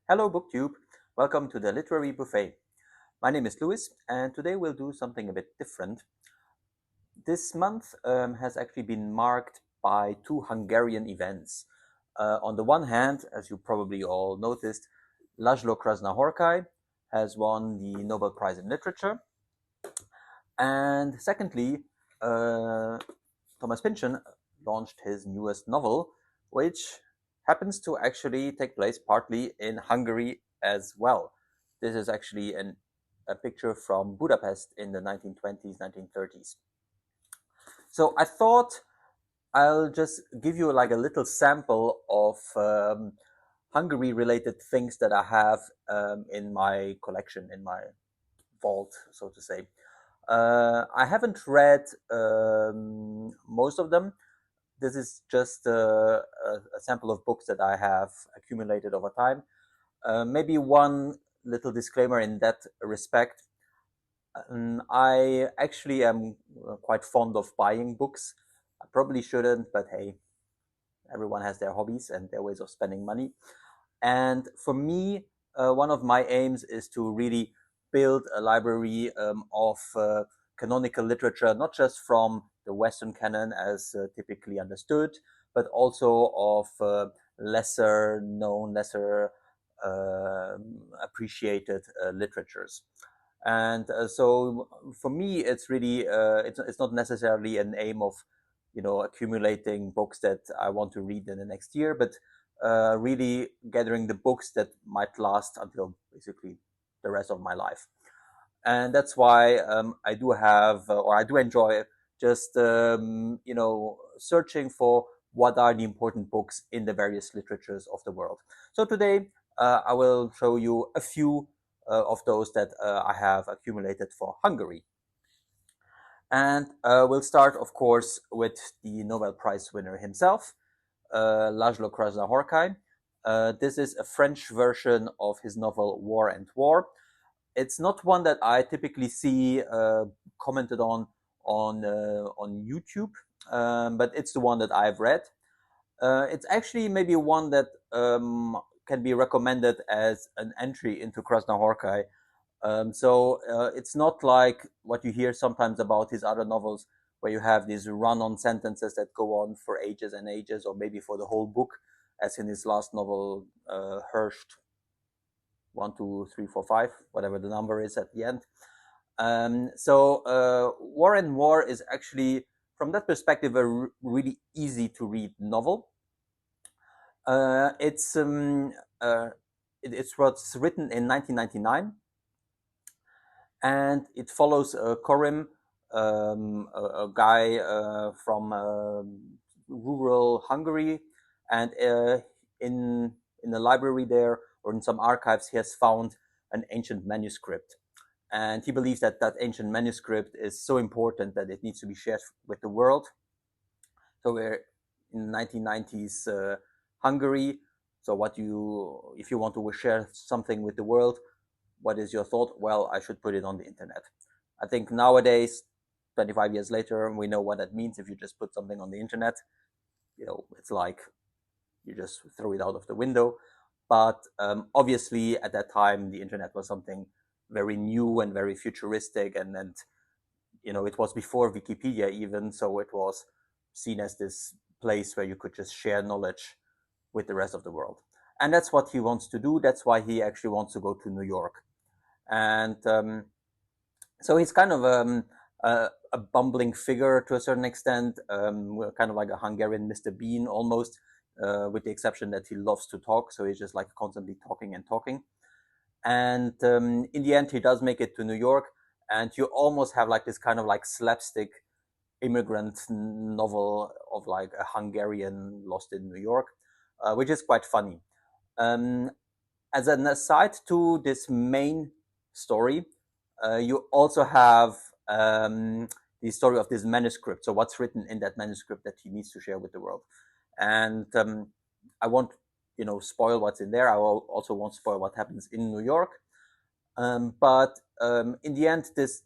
Hello BookTube, welcome to the Literary Buffet. My name is Louis and today we'll do something a bit different. This month has actually been marked by two Hungarian events. On the one hand, as you probably all noticed, Laszlo Krasznahorkai has won the Nobel Prize in Literature. And secondly, Thomas Pynchon launched his newest novel, which happens to actually take place partly in Hungary as well. This is actually a picture from Budapest in the 1920s, 1930s. So I thought I'll just give you like a little sample of Hungary-related things that I have in my collection, in my vault, so to say. I haven't read most of them. This is just a sample of books that I have accumulated over time. Maybe one little disclaimer in that respect. I actually am quite fond of buying books. I probably shouldn't, but hey, everyone has their hobbies and their ways of spending money. And for me, one of my aims is to really build a library of canonical literature, not just from the Western canon as typically understood, but also of lesser known, lesser appreciated literatures. And so for me, it's really, it's not necessarily an aim of, accumulating books that I want to read in the next year, but really gathering the books that might last until basically the rest of my life. And that's why I do have, or I do enjoy just, searching for what are the important books in the various literatures of the world. So today I will show you a few of those that I have accumulated for Hungary. And we'll start, of course, with the Nobel Prize winner himself, Laszlo Krasznahorkai. This is a French version of his novel War and War. It's not one that I typically see commented on YouTube, but it's the one that I've read. It's actually maybe one that can be recommended as an entry into Krasznahorkai. So it's not like what you hear sometimes about his other novels, where you have these run-on sentences that go on for ages and ages, or maybe for the whole book, as in his last novel, Hersht 1, 2, 3, 4, 5, whatever the number is at the end. So War and War is actually, from that perspective, a really easy to read novel. It's what's written in 1999, and it follows Korim, a guy from rural Hungary, and in the library there, or in some archives, he has found an ancient manuscript. And he believes that that ancient manuscript is so important that it needs to be shared with the world. So we're in the 1990s Hungary. So if you want to share something with the world, what is your thought? Well, I should put it on the internet. I think nowadays, 25 years later, we know what that means. If you just put something on the internet, it's like you just throw it out of the window. But obviously, at that time, the internet was something very new and very futuristic, and it was before Wikipedia even, so it was seen as this place where you could just share knowledge with the rest of the world. And that's what he wants to do. That's why he actually wants to go to New York. And so he's kind of a bumbling figure to a certain extent, kind of like a Hungarian Mr. Bean almost, with the exception that he loves to talk. So he's just like constantly talking and talking. And in the end, he does make it to New York, and you almost have like this kind of like slapstick immigrant novel of like a Hungarian lost in New York, which is quite funny. As an aside to this main story, you also have the story of this manuscript. So what's written in that manuscript that he needs to share with the world. And I won't spoil what's in there. I also won't spoil what happens in New York. But in the end, this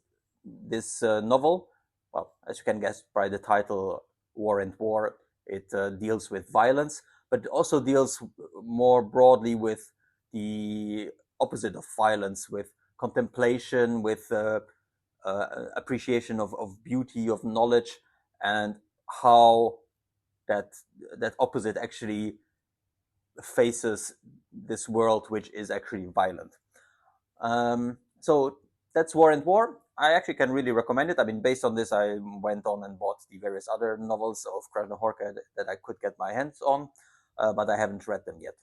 novel, well, as you can guess by the title, War and War, it deals with violence, but it also deals more broadly with the opposite of violence, with contemplation, with appreciation of beauty, of knowledge, and how that opposite actually faces this world which is actually violent. So that's War and War. I actually can really recommend it. I mean, based on this, I went on and bought the various other novels of Krasznahorkai that I could get my hands on, but I haven't read them yet.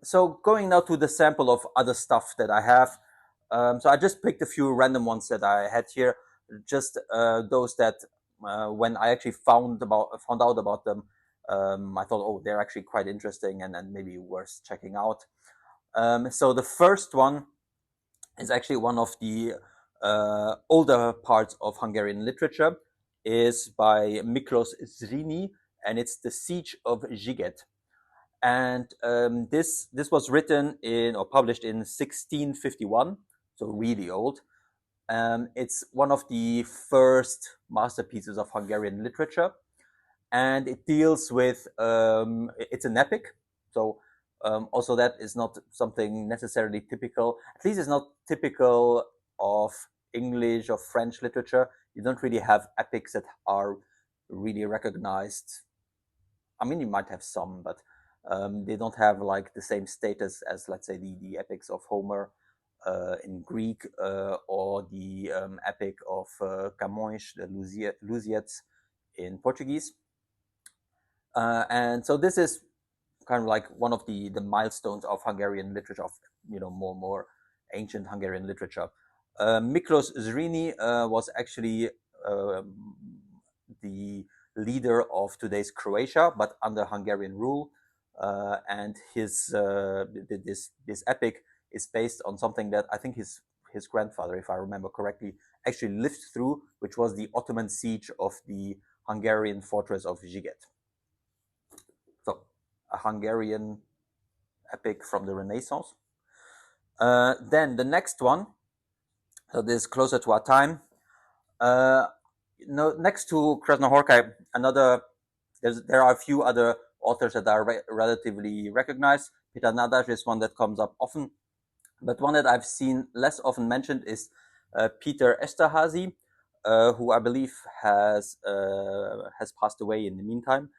So going now to the sample of other stuff that I have. So I just picked a few random ones that I had here, just those that when I actually found out about them, I thought, oh, they're actually quite interesting and maybe worth checking out. So the first one is actually one of the older parts of Hungarian literature, is by Miklós Zrínyi, and it's The Siege of Sziget. And this was written in or published in 1651, so really old. It's one of the first masterpieces of Hungarian literature, and it deals with it's an epic, so also that is not something necessarily typical. At least it's not typical of English or French literature. You don't really have epics that are really recognized. I mean, you might have some, but they don't have like the same status as, let's say, the epics of Homer in Greek, or the epic of Camões, the Lusíads in Portuguese. And so this is kind of like one of the milestones of Hungarian literature, of more ancient Hungarian literature. Miklós Zrínyi was actually the leader of today's Croatia, but under Hungarian rule. And his this epic is based on something that I think his grandfather, if I remember correctly, actually lived through, which was the Ottoman siege of the Hungarian fortress of Sziget. So, a Hungarian epic from the Renaissance. Then the next one, so this is closer to our time. Next to Krasznahorkai, there are a few other authors that are relatively recognized. Péter Nádas is one that comes up often, but one that I've seen less often mentioned is Péter Eszterházy, who I believe has passed away in the meantime.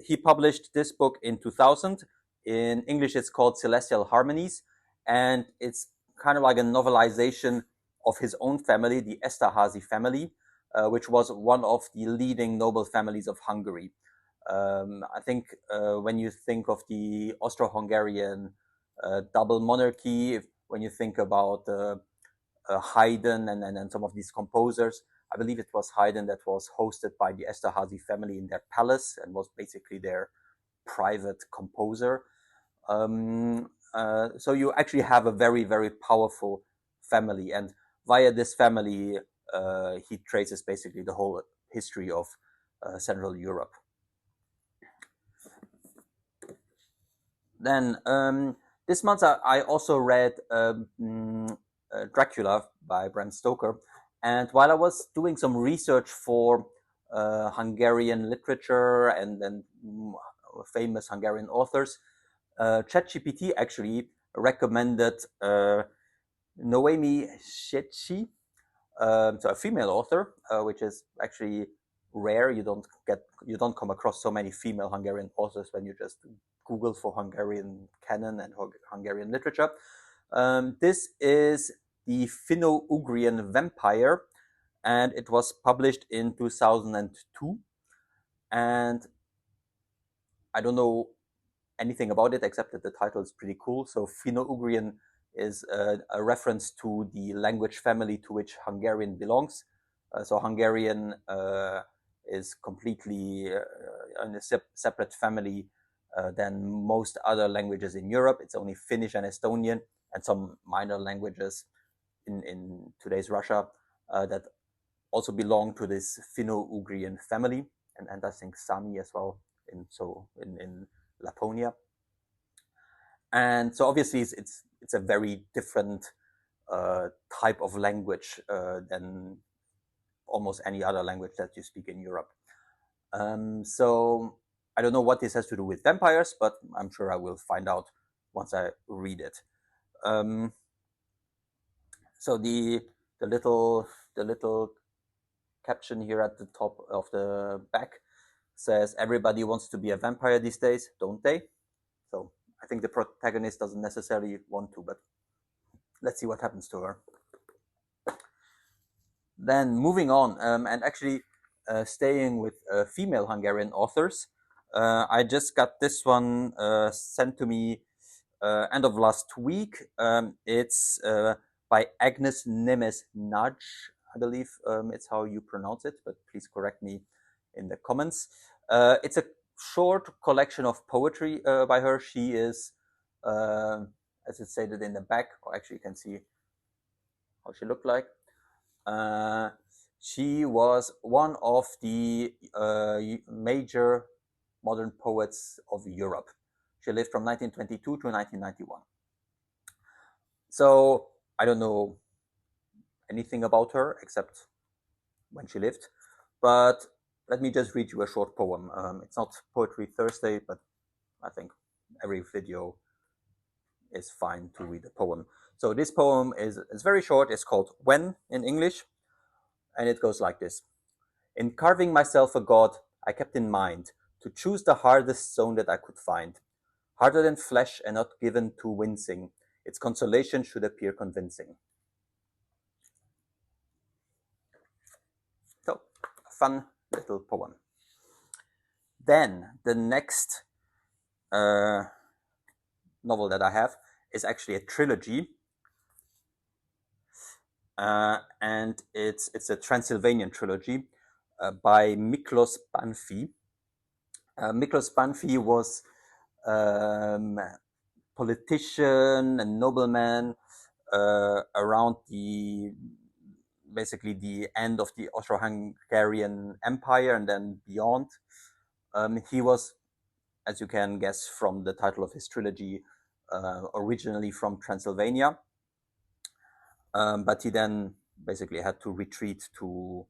He published this book in 2000. In English, it's called Celestial Harmonies, and it's kind of like a novelization of his own family, the Eszterházy family, which was one of the leading noble families of Hungary. I think when you think of the Austro-Hungarian double monarchy, when you think about Haydn and some of these composers, I believe it was Haydn that was hosted by the Eszterházy family in their palace and was basically their private composer. So you actually have a very, very powerful family, and via this family, he traces basically the whole history of Central Europe. Then this month I also read Dracula by Bram Stoker, and while I was doing some research for Hungarian literature and then famous Hungarian authors, ChatGPT actually recommended Noémi Szécsi, so a female author, which is actually rare. You don't come across so many female Hungarian authors when you just Google for Hungarian canon and Hungarian literature. This is the Finno-Ugrian Vampire, and it was published in 2002. And I don't know anything about it except that the title is pretty cool. So Finno-Ugrian is a reference to the language family to which Hungarian belongs. So Hungarian is completely in a separate family than most other languages in Europe. It's only Finnish and Estonian and some minor languages in today's Russia that also belong to this Finno-Ugrian family, and I think Sami as well in Laponia. And so obviously it's a very different type of language than almost any other language that you speak in Europe. So I don't know what this has to do with vampires, but I'm sure I will find out once I read it. So the little caption here at the top of the back says, "Everybody wants to be a vampire these days, don't they?" So I think the protagonist doesn't necessarily want to, but let's see what happens to her. Then moving on, and actually staying with female Hungarian authors, I just got this one sent to me end of last week. It's by Ágnes Nemes Nagy, I believe it's how you pronounce it, but please correct me in the comments. It's a short collection of poetry by her. She is, as it's stated in the back, or actually you can see how she looked like. She was one of the major modern poets of Europe. She lived from 1922 to 1991. So I don't know anything about her except when she lived, but let me just read you a short poem. It's not Poetry Thursday, but I think every video is fine to read a poem. So this poem is very short. It's called When in English, and it goes like this. In carving myself a god, I kept in mind to choose the hardest stone that I could find, harder than flesh and not given to wincing. Its consolation should appear convincing. So, a fun little poem. Then the next novel that I have is actually a trilogy, and it's a Transylvanian trilogy by Miklós Bánffy. Miklós Bánffy was politician and nobleman around basically the end of the Austro-Hungarian Empire and then beyond. He was, as you can guess from the title of his trilogy, originally from Transylvania, but he then basically had to retreat to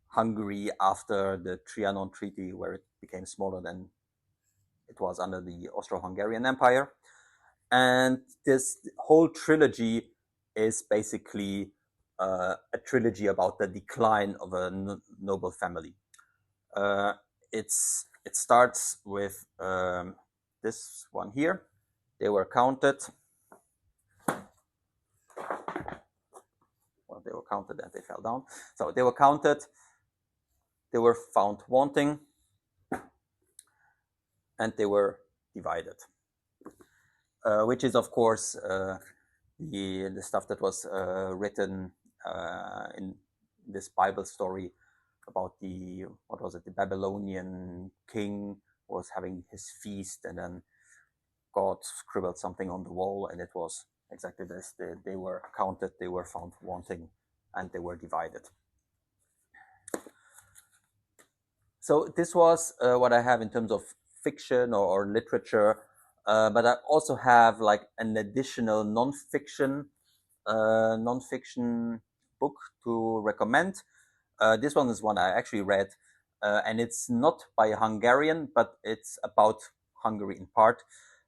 Hungary after the Trianon Treaty, where it became smaller than it was under the Austro-Hungarian Empire. And this whole trilogy is basically a trilogy about the decline of a noble family. It starts with this one here. They were counted. Well, they were counted and they fell down. So they were counted. They were found wanting, and they were divided. Which is, of course, the stuff that was written in this Bible story about the Babylonian king was having his feast, and then God scribbled something on the wall, and it was exactly this. They were counted, they were found wanting, and they were divided. So this was what I have in terms of fiction or literature. But I also have like an additional non-fiction book to recommend. This one is one I actually read, and it's not by a Hungarian, but it's about Hungary in part.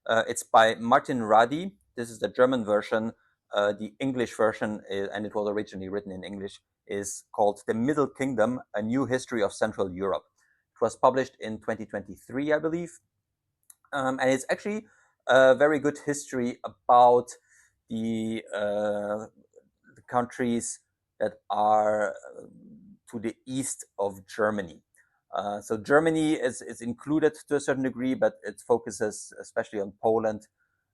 It's by Martyn Rady. This is the German version. The English version, and it was originally written in English, is called The Middle Kingdom, A New History of Central Europe. It was published in 2023, I believe. And it's actually a very good history about the countries that are to the east of Germany. So Germany is included to a certain degree, but it focuses especially on Poland,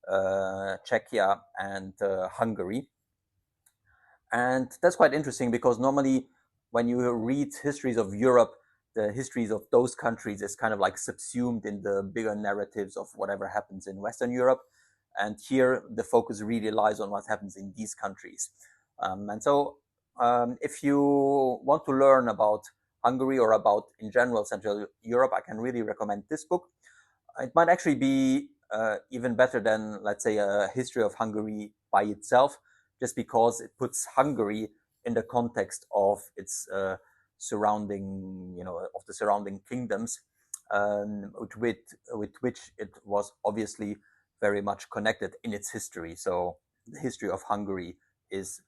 Czechia, and Hungary. And that's quite interesting because normally when you read histories of Europe, the histories of those countries is kind of like subsumed in the bigger narratives of whatever happens in Western Europe. And here the focus really lies on what happens in these countries. And so if you want to learn about Hungary or about, in general, Central Europe, I can really recommend this book. It might actually be even better than, let's say, a history of Hungary by itself, just because it puts Hungary in the context of its surrounding, of the surrounding kingdoms. with which it was obviously very much connected in its history. So the history of Hungary is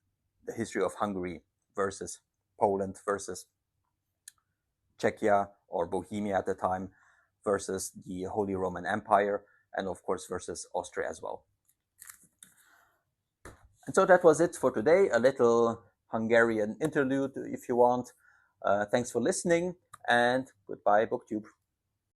the history of Hungary versus Poland versus Czechia or Bohemia at the time versus the Holy Roman Empire, and of course versus Austria as well. And so that was it for today, a little Hungarian interlude if you want. Thanks for listening, and goodbye, BookTube.